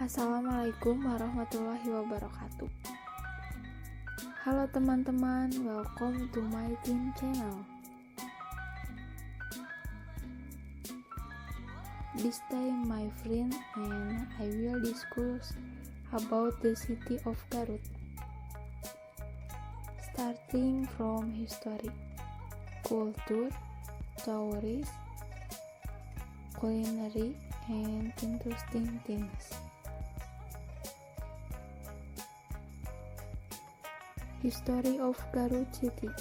Assalamualaikum warahmatullahi wabarakatuh. Halo teman-teman, welcome to my team channel. This time my friend and I will discuss about the city of Garut. Starting from history, culture, tourism, culinary, and interesting things. History of Garut City.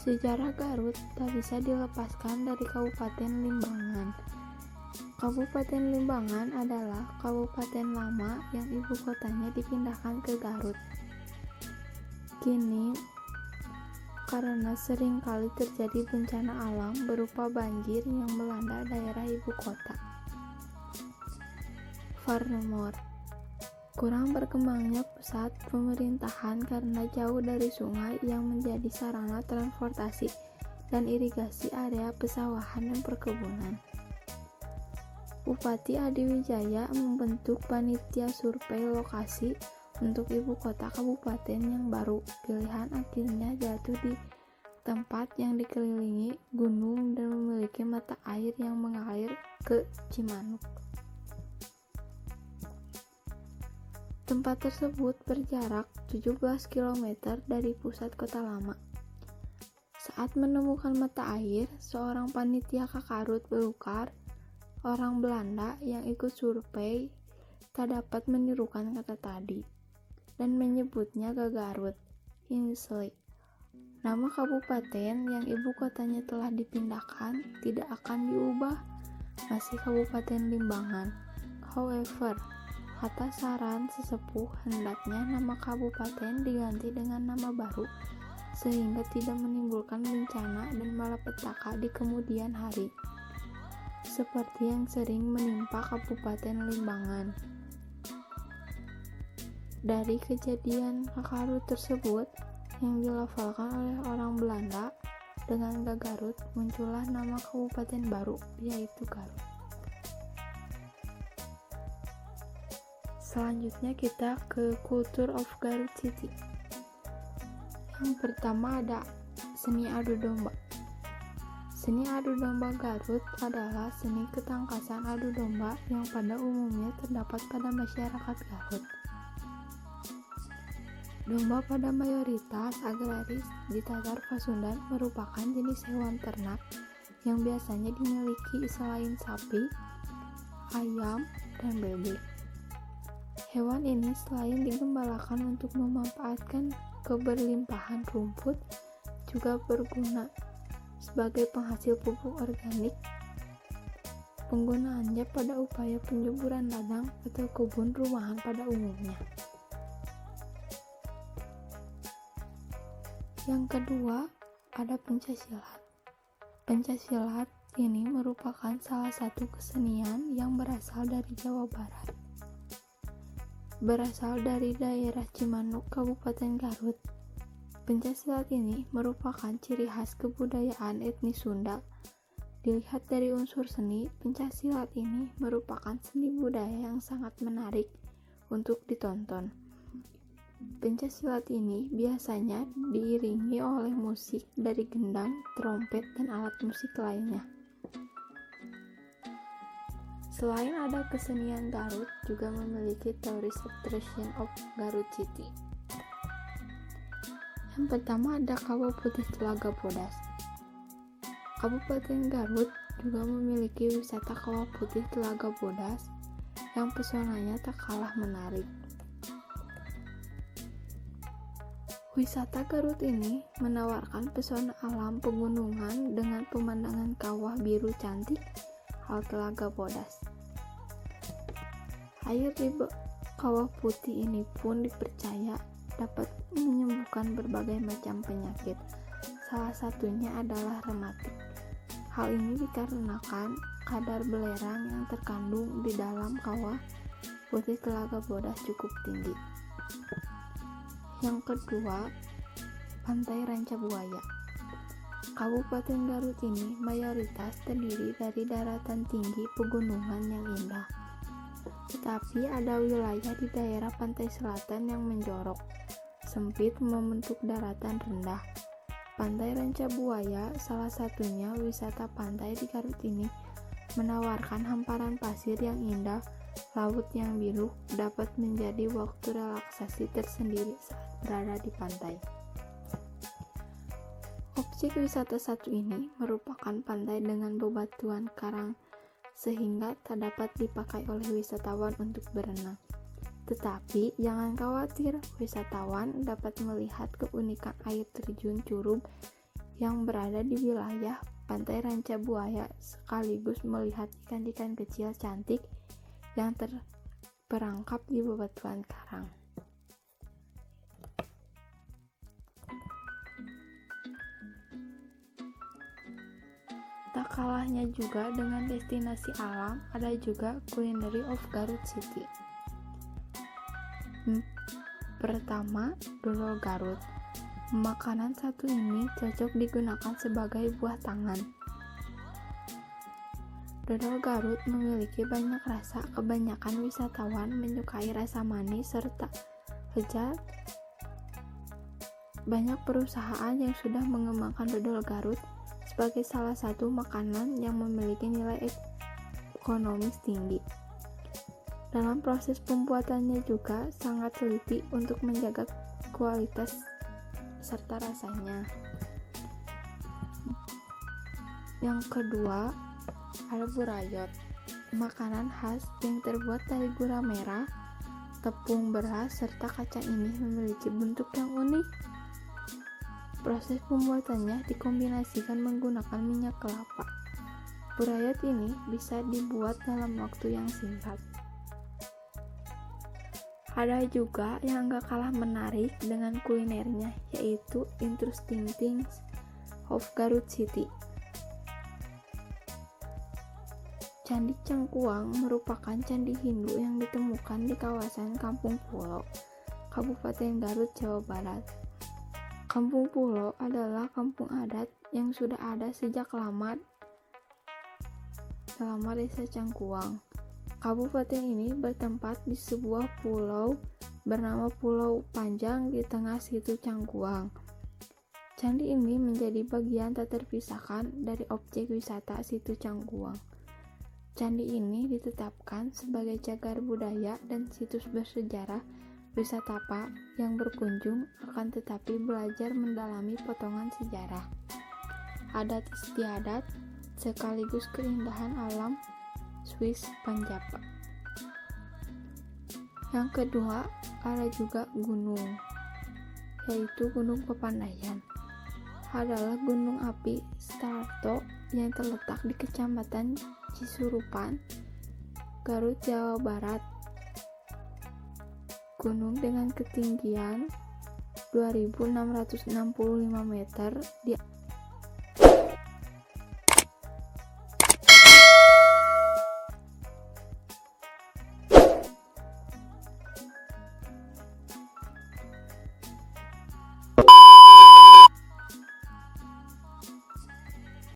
Sejarah Garut tak bisa dilepaskan dari Kabupaten Limbangan. Kabupaten Limbangan adalah kabupaten lama yang ibu kotanya dipindahkan ke Garut. Kini, karena sering kali terjadi bencana alam berupa banjir yang melanda daerah ibu kota. Furthermore, kurang berkembangnya pusat pemerintahan karena jauh dari sungai yang menjadi sarana transportasi dan irigasi area pesawahan dan perkebunan. Bupati Adi Wijaya membentuk panitia survei lokasi untuk ibu kota kabupaten yang baru. Pilihan akhirnya jatuh di tempat yang dikelilingi gunung dan memiliki mata air yang mengalir ke Cimanuk. Tempat tersebut berjarak 17 km dari pusat kota lama. Saat menemukan mata air, seorang panitia Kakarut Belukar, orang Belanda yang ikut survei, tak dapat menirukan kata tadi dan menyebutnya Gagarut. Initially, nama kabupaten yang ibu kotanya telah dipindahkan tidak akan diubah, masih Kabupaten Limbangan. However, atas saran sesepuh, hendaknya nama kabupaten diganti dengan nama baru sehingga tidak menimbulkan bencana dan malapetaka di kemudian hari, seperti yang sering menimpa Kabupaten Limbangan. Dari kejadian Kakarut tersebut yang dilafalkan oleh orang Belanda dengan Gagarut, muncullah nama kabupaten baru, yaitu Garut. Selanjutnya kita ke Culture of Garut City. Yang pertama ada seni adu domba. Seni adu domba Garut adalah seni ketangkasan adu domba yang pada umumnya terdapat pada masyarakat Garut. Domba pada mayoritas agraris di Tatar Pasundan merupakan jenis hewan ternak yang biasanya dimiliki selain sapi, ayam, dan bebek. Hewan ini selain digembalakan untuk memanfaatkan keberlimpahan rumput, juga berguna sebagai penghasil pupuk organik. Penggunaannya pada upaya penyuburan ladang atau kebun rumahan pada umumnya. Yang kedua, ada pencaksilat. Pencaksilat ini merupakan salah satu kesenian yang berasal dari Jawa Barat. Berasal dari daerah Cimanuk, Kabupaten Garut. Pencaksilat ini merupakan ciri khas kebudayaan etnis Sunda. Dilihat dari unsur seni, pencaksilat ini merupakan seni budaya yang sangat menarik untuk ditonton. Pencaksilat ini biasanya diiringi oleh musik dari gendang, trompet, dan alat musik lainnya. Selain ada kesenian Garut, juga memiliki tourist attraction of Garut City. Yang pertama ada Kawah Putih Telaga Bodas. Kabupaten Garut juga memiliki wisata Kawah Putih Telaga Bodas yang pesonanya tak kalah menarik. Wisata Garut ini menawarkan pesona alam pegunungan dengan pemandangan kawah biru cantik al Telaga Bodas. Air di kawah putih ini pun dipercaya dapat menyembuhkan berbagai macam penyakit. Salah satunya adalah rematik. Hal ini dikarenakan kadar belerang yang terkandung di dalam kawah putih Telaga Bodas cukup tinggi. Yang kedua, Pantai Ranca Buaya. Kabupaten Garut ini mayoritas terdiri dari daratan tinggi pegunungan yang indah. Tetapi ada wilayah di daerah pantai selatan yang menjorok, sempit membentuk daratan rendah. Pantai Ranca Buaya, salah satunya wisata pantai di Garut ini, menawarkan hamparan pasir yang indah, laut yang biru, dapat menjadi waktu relaksasi tersendiri saat berada di pantai. Objek wisata satu ini merupakan pantai dengan bebatuan karang sehingga tak dapat dipakai oleh wisatawan untuk berenang. Tetapi jangan khawatir, wisatawan dapat melihat keunikan air terjun Curum yang berada di wilayah Pantai Ranca Buaya sekaligus melihat ikan-ikan kecil cantik yang terperangkap di bebatuan karang. Tak kalahnya juga dengan destinasi alam, ada juga Culinary of Garut City. Pertama, dodol Garut. Makanan satu ini cocok digunakan sebagai buah tangan. Dodol Garut memiliki banyak rasa, kebanyakan wisatawan menyukai rasa manis serta lezat. Banyak perusahaan yang sudah mengembangkan dodol Garut sebagai salah satu makanan yang memiliki nilai ekonomis tinggi. Dalam proses pembuatannya juga sangat teliti untuk menjaga kualitas serta rasanya. Yang kedua, ada burayot, makanan khas yang terbuat dari gula merah, tepung beras, serta kacang. Ini memiliki bentuk yang unik. Proses pembuatannya dikombinasikan menggunakan minyak kelapa. Burayot ini bisa dibuat dalam waktu yang singkat. Ada juga yang gak kalah menarik dengan kulinernya, yaitu Interesting Things of Garut City. Candi Cangkuang merupakan candi Hindu yang ditemukan di kawasan Kampung Pulo, Kabupaten Garut, Jawa Barat. Kampung Pulo adalah kampung adat yang sudah ada sejak lama desa Cangkuang. Kabupaten ini bertempat di sebuah pulau bernama Pulau Panjang di tengah situ Cangkuang. Candi ini menjadi bagian tak terpisahkan dari objek wisata situ Cangkuang. Candi ini ditetapkan sebagai cagar budaya dan situs bersejarah. Wisatawan yang berkunjung akan tetapi belajar mendalami potongan sejarah, adat istiadat, sekaligus keindahan alam Swiss Panjapa. Yang kedua, ada juga gunung, yaitu Gunung Pepandayan. Adalah gunung api Starto yang terletak di Kecamatan Cisurupan, Garut, Jawa Barat. Gunung dengan ketinggian 2.665 meter di